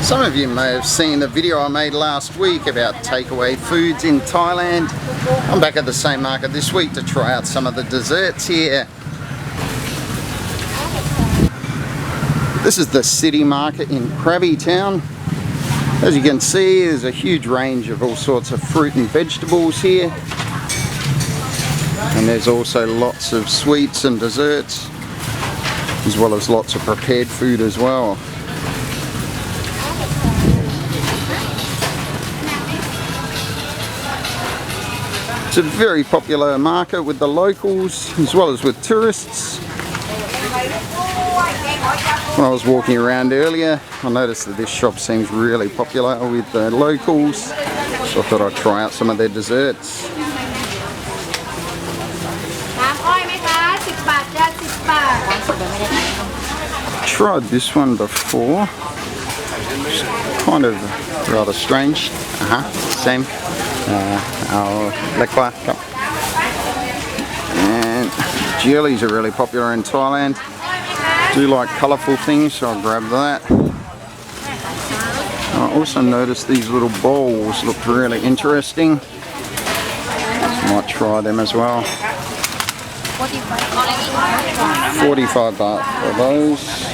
Some of you may have seen the video I made last week about takeaway foods in Thailand. I'm back at the same market this week to try out some of the desserts here. This is the city market in Krabi Town. As you can see, there's a huge range of all sorts of fruit and vegetables here. And there's also lots of sweets and desserts, as well as lots of prepared food as well. It's a very popular market with the locals as well as with tourists. When I was walking around earlier, I noticed that this shop seems really popular with the locals, so I thought I'd try out some of their desserts. Tried this one before. It's kind of rather strange. Same. And jellies are really popular in Thailand. Do like colourful things, so I'll grab that. I also noticed these little bowls looked really interesting. Might try them as well. 45 baht for those.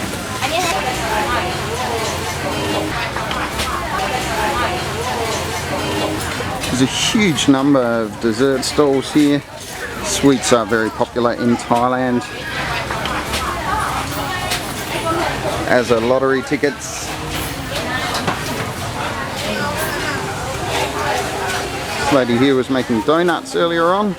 There's a huge number of dessert stalls here. Sweets are very popular in Thailand, as are lottery tickets. This lady here was making donuts earlier on.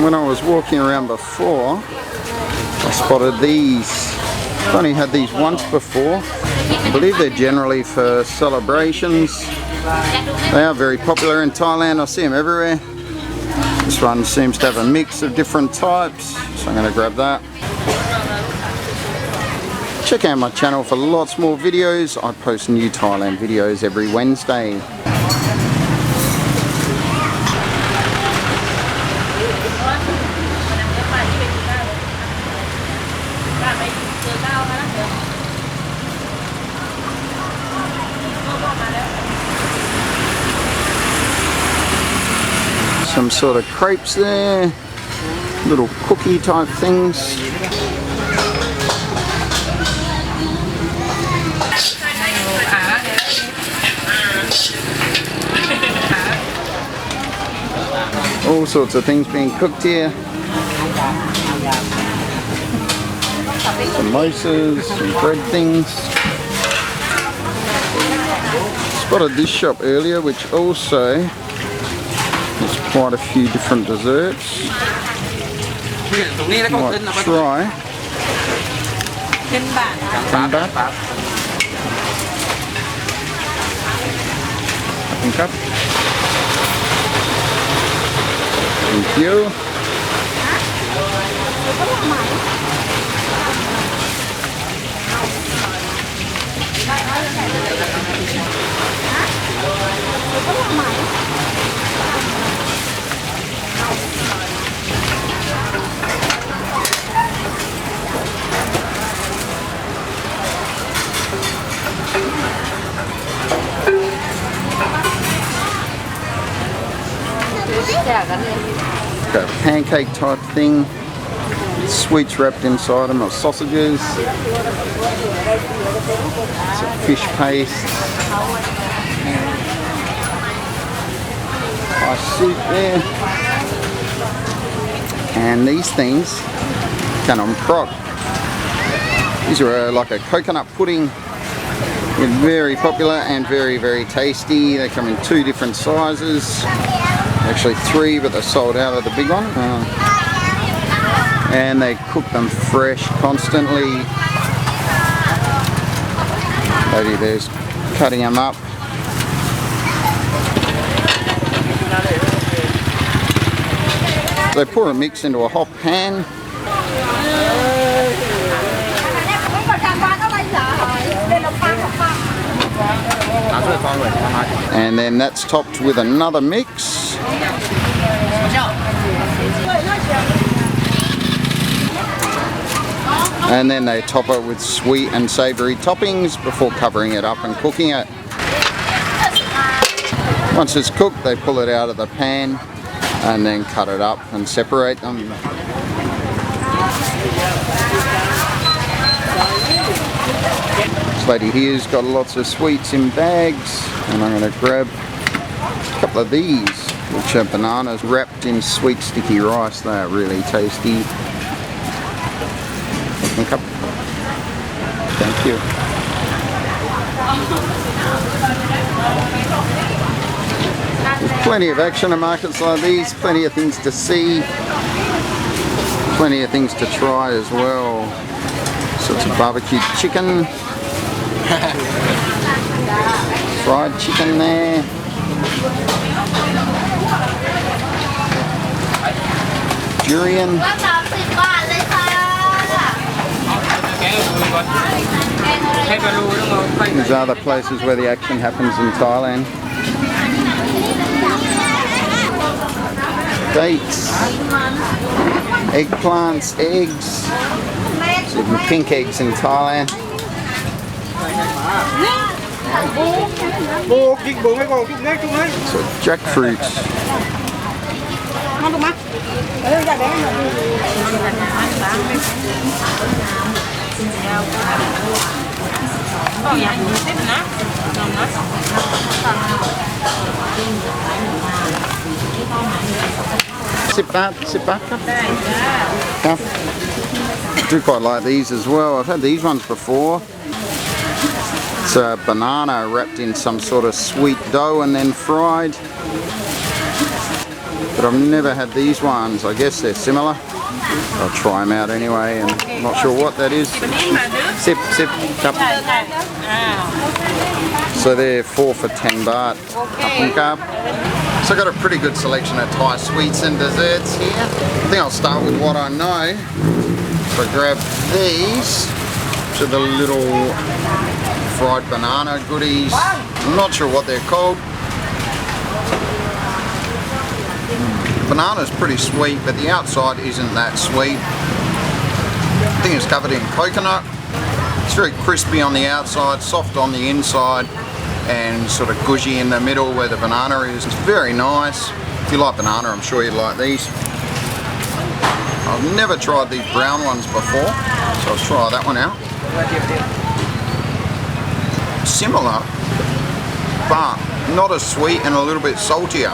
When I was walking around before, I spotted these. I've only had these once before. I believe they're generally for celebrations. They are very popular in Thailand. I see them everywhere. This one seems to have a mix of different types, so I'm going to grab that. Check out my channel for lots more videos. I post new Thailand videos every Wednesday. Some sort of crepes there, little cookie type things. All sorts of things being cooked here. Samosas, some bread things. Spotted this shop earlier, which also has quite a few different desserts. Might try. Kimbap. Thank you. Got a pancake type thing, sweets wrapped inside them, or sausages. It's a fish paste. Nice soup there. And these things, Kanom Krok. These are like a coconut pudding. They're very popular and very, very tasty. They come in 2 different sizes. Actually 3, but they're sold out of the big one. And they cook them fresh constantly. Lady there's cutting them up. They pour a mix into a hot pan. And then that's topped with another mix. And then they top it with sweet and savoury toppings before covering it up and cooking it. Once it's cooked, they pull it out of the pan and then cut it up and separate them. This lady here's got lots of sweets in bags, and I'm going to grab a couple of these, which are bananas wrapped in sweet sticky rice. They are really tasty. Thank you. There's plenty of action at markets like these, plenty of things to see, plenty of things to try as well. Sorts of barbecued chicken, fried chicken there, durian. These are the places where the action happens in Thailand. Dates, eggplants, eggs, even pink eggs in Thailand. So jackfruit. Sit back. Yeah. I do quite like these as well. I've had these ones before. It's a banana wrapped in some sort of sweet dough and then fried. But I've never had these ones. I guess they're similar. I'll try them out anyway, and I'm not sure what that is. Sip, cup. So they're 4 for 10 baht. Cup. So I've got a pretty good selection of Thai sweets and desserts here. I think I'll start with what I know. So I grab these, which are the little fried banana goodies. I'm not sure what they're called. Banana's pretty sweet, but the outside isn't that sweet. I think it's covered in coconut. It's very crispy on the outside, soft on the inside, and sort of gushy in the middle where the banana is. It's very nice. If you like banana, I'm sure you'd like these. I've never tried these brown ones before, so I'll try that one out. Similar, but not as sweet and a little bit saltier.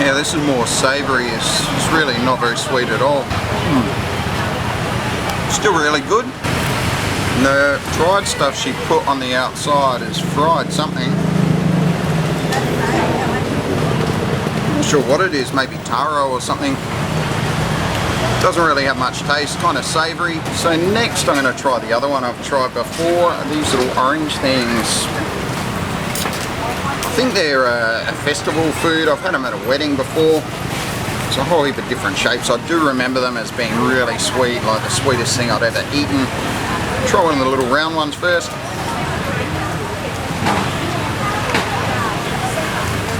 Yeah, this is more savoury. It's really not very sweet at all. Still really good. And the dried stuff she put on the outside is fried something. Not sure what it is, maybe taro or something. Doesn't really have much taste, kind of savoury. So next I'm going to try the other one I've tried before, these little orange things. I think they're a festival food. I've had them at a wedding before. It's a whole heap of different shapes. I do remember them as being really sweet, like the sweetest thing I'd ever eaten. Try one of the little round ones first.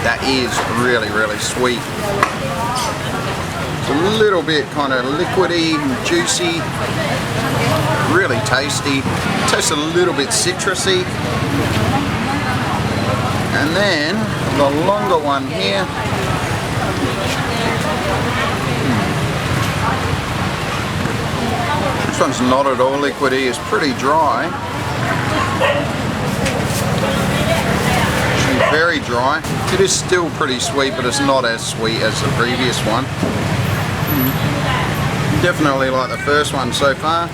That is really, really sweet. It's a little bit kind of liquidy and juicy. Really tasty. It tastes a little bit citrusy. And then the longer one here. This one's not at all liquidy, it's pretty dry. Actually very dry. It is still pretty sweet, but it's not as sweet as the previous one. Definitely like the first one so far.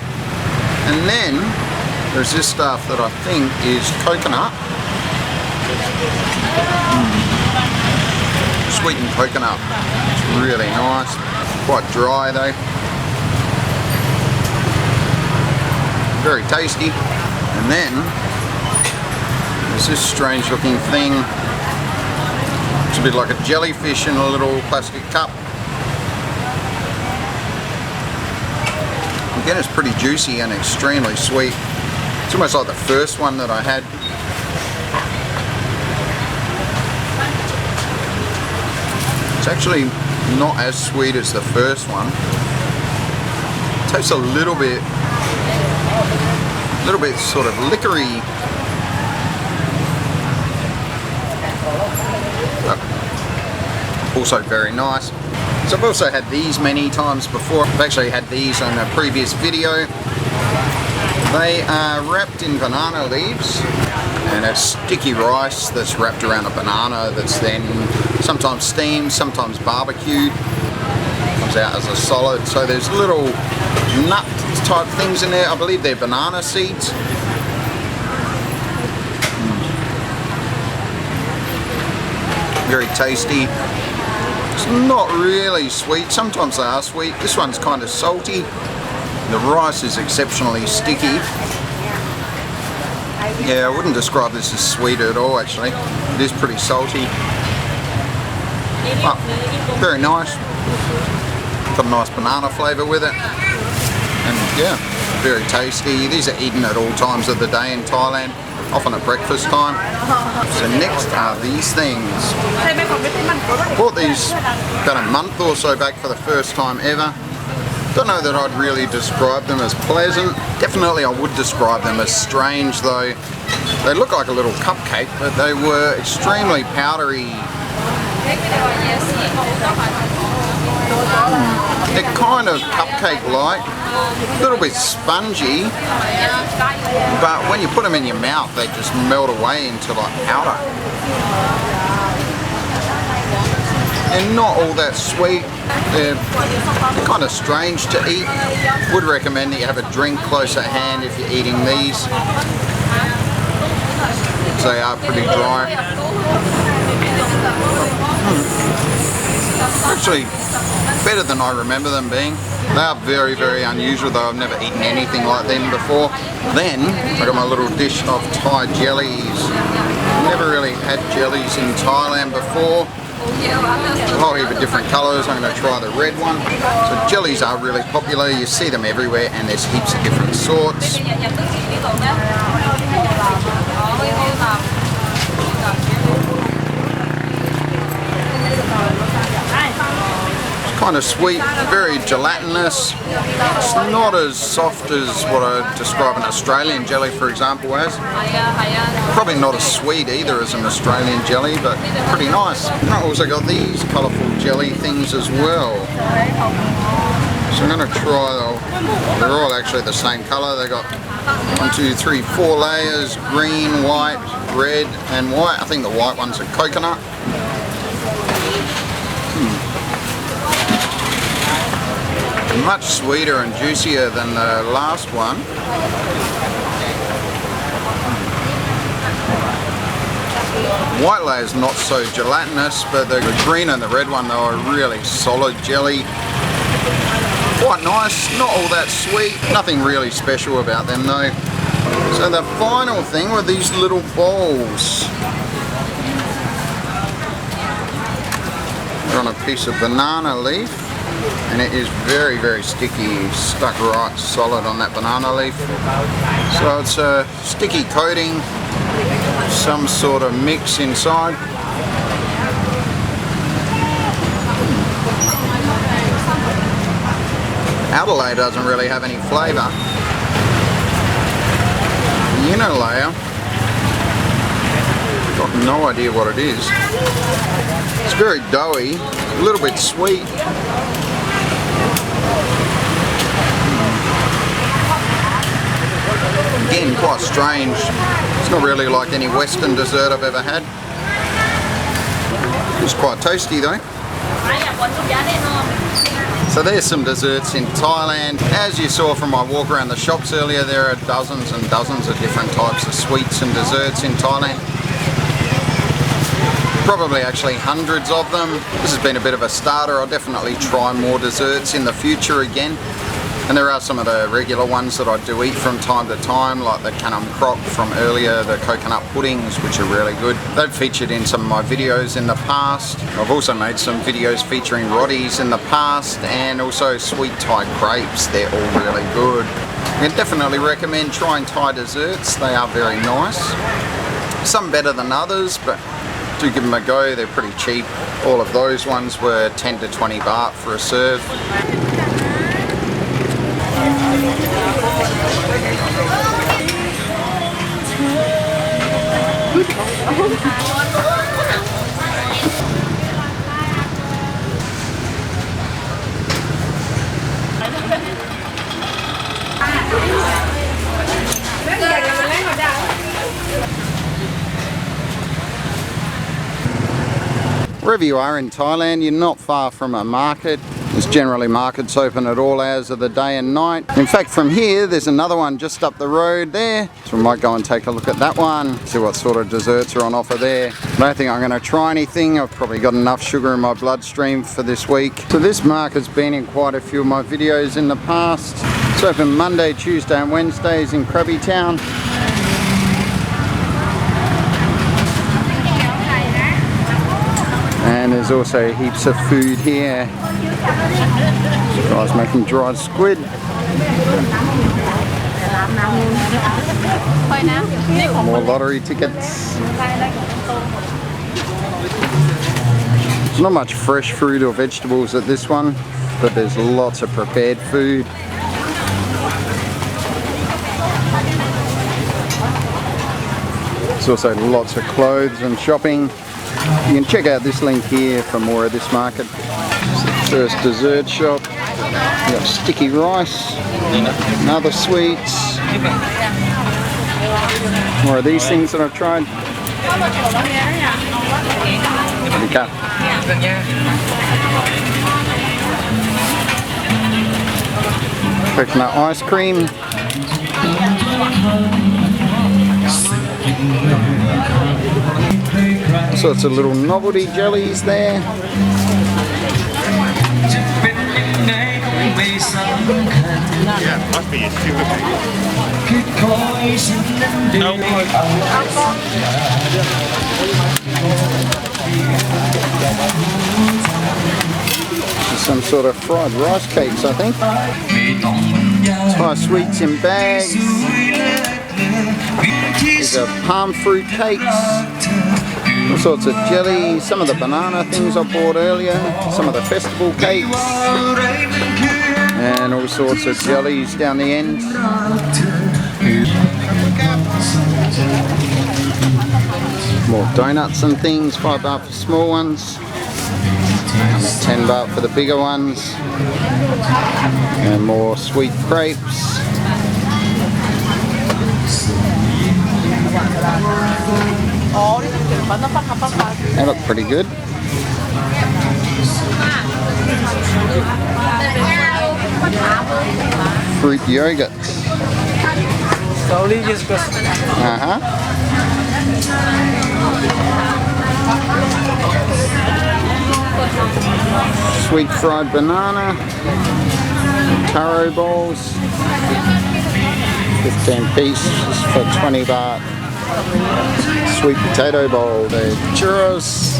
And then there's this stuff that I think is coconut. Sweetened coconut. It's really nice. Quite dry though. Very tasty. And then there's this strange looking thing. It's a bit like a jellyfish in a little plastic cup. Again, it's pretty juicy and extremely sweet. It's almost like the first one that I had. It's actually not as sweet as the first one. Tastes a little bit sort of liquory. Also very nice. So I've also had these many times before. I've actually had these on a previous video. They are wrapped in banana leaves, and it's sticky rice that's wrapped around a banana that's then sometimes steamed, sometimes barbecued. Comes out as a solid. So there's little nut type things in there. I believe they're banana seeds. Very tasty. It's not really sweet. Sometimes they are sweet. This one's kind of salty. The rice is exceptionally sticky. Yeah, I wouldn't describe this as sweet at all actually. It is pretty salty. But very nice. Got a nice banana flavour with it. And yeah, very tasty. These are eaten at all times of the day in Thailand. Often at breakfast time. So next are these things. I bought these about a month or so back for the first time ever. Don't know that I'd really describe them as pleasant. Definitely I would describe them as strange though. They look like a little cupcake, but they were extremely powdery. They're kind of cupcake-like, a little bit spongy, but when you put them in your mouth they just melt away into like powder. They're not all that sweet. They're kind of strange to eat. Would recommend that you have a drink close at hand if you're eating these. They are pretty dry. Actually, better than I remember them being. They are very, very unusual though. I've never eaten anything like them before. Then I got my little dish of Thai jellies. Never really had jellies in Thailand before. A whole heap of different colours. I'm going to try the red one. So jellies are really popular. You see them everywhere and there's heaps of different sorts. Kind of sweet, very gelatinous. It's not as soft as what I describe an Australian jelly, for example, as. Probably not as sweet either as an Australian jelly, but pretty nice. I also got these colourful jelly things as well. So I'm going to try, they're all actually the same colour. They got 1, 2, 3, 4 layers, green, white, red and white. I think the white ones are coconut. Much sweeter and juicier than the last one. White layer is not so gelatinous, but the green and the red one though are really solid jelly. Quite nice, not all that sweet, nothing really special about them though. So the final thing were these little balls. They're on a piece of banana leaf. And it is very, very sticky, stuck right solid on that banana leaf. So it's a sticky coating, some sort of mix inside. Outer layer doesn't really have any flavour. The inner layer, got no idea what it is. It's very doughy, a little bit sweet. Again, quite strange. It's not really like any Western dessert I've ever had. It's quite tasty though. So there's some desserts in Thailand. As you saw from my walk around the shops earlier, there are dozens and dozens of different types of sweets and desserts in Thailand. Probably actually hundreds of them. This has been a bit of a starter. I'll definitely try more desserts in the future again. And there are some of the regular ones that I do eat from time to time, like the kanam krok from earlier, the coconut puddings, which are really good. They've featured in some of my videos in the past. I've also made some videos featuring rotis in the past, and also sweet Thai crepes. They're all really good. I can definitely recommend trying Thai desserts. They are very nice. Some better than others, but do give them a go. They're pretty cheap. All of those ones were 10 to 20 baht for a serve. Wherever you are in Thailand, you're not far from a market. There's generally markets open at all hours of the day and night. In fact, from here, there's another one just up the road there. So we might go and take a look at that one, see what sort of desserts are on offer there. I don't think I'm going to try anything. I've probably got enough sugar in my bloodstream for this week. So this market's been in quite a few of my videos in the past. It's open Monday, Tuesday and Wednesdays in Krabi Town. And there's also heaps of food here. This guy's making dried squid. More lottery tickets. There's not much fresh fruit or vegetables at this one, but there's lots of prepared food. There's also lots of clothes and shopping. You can check out this link here for more of this market. First dessert shop. You got sticky rice and other sweets. More of these things that I've tried. Coconut ice cream. Sorts of little novelty jellies there. Yeah, must be super big. Some sort of fried rice cakes, I think. Thai sweets in bags. These are palm fruit cakes. All sorts of jellies, some of the banana things I bought earlier, some of the festival cakes, and all sorts of jellies down the end. More donuts and things, 5 baht for small ones, 10 baht for the bigger ones, and more sweet crepes. They look pretty good. Fruit yogurt. Sweet fried banana. Taro bowls. 15 pieces for 20 baht. Sweet potato bowl, the churros.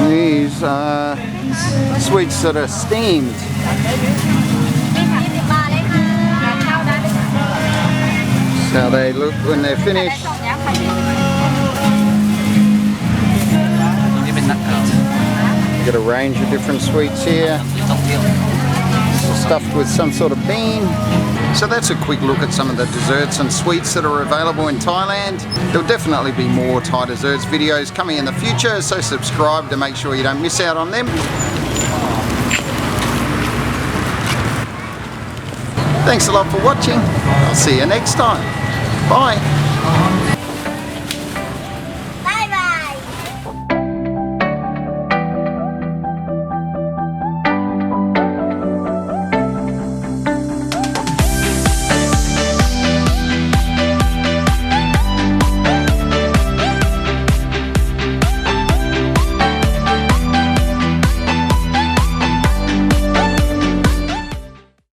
These are sweets that are steamed. That's how they look when they're finished. Got a range of different sweets here, stuffed with some sort of bean. So that's a quick look at some of the desserts and sweets that are available in Thailand. There'll definitely be more Thai desserts videos coming in the future, so subscribe to make sure you don't miss out on them. Thanks a lot for watching. I'll see you next time. Bye.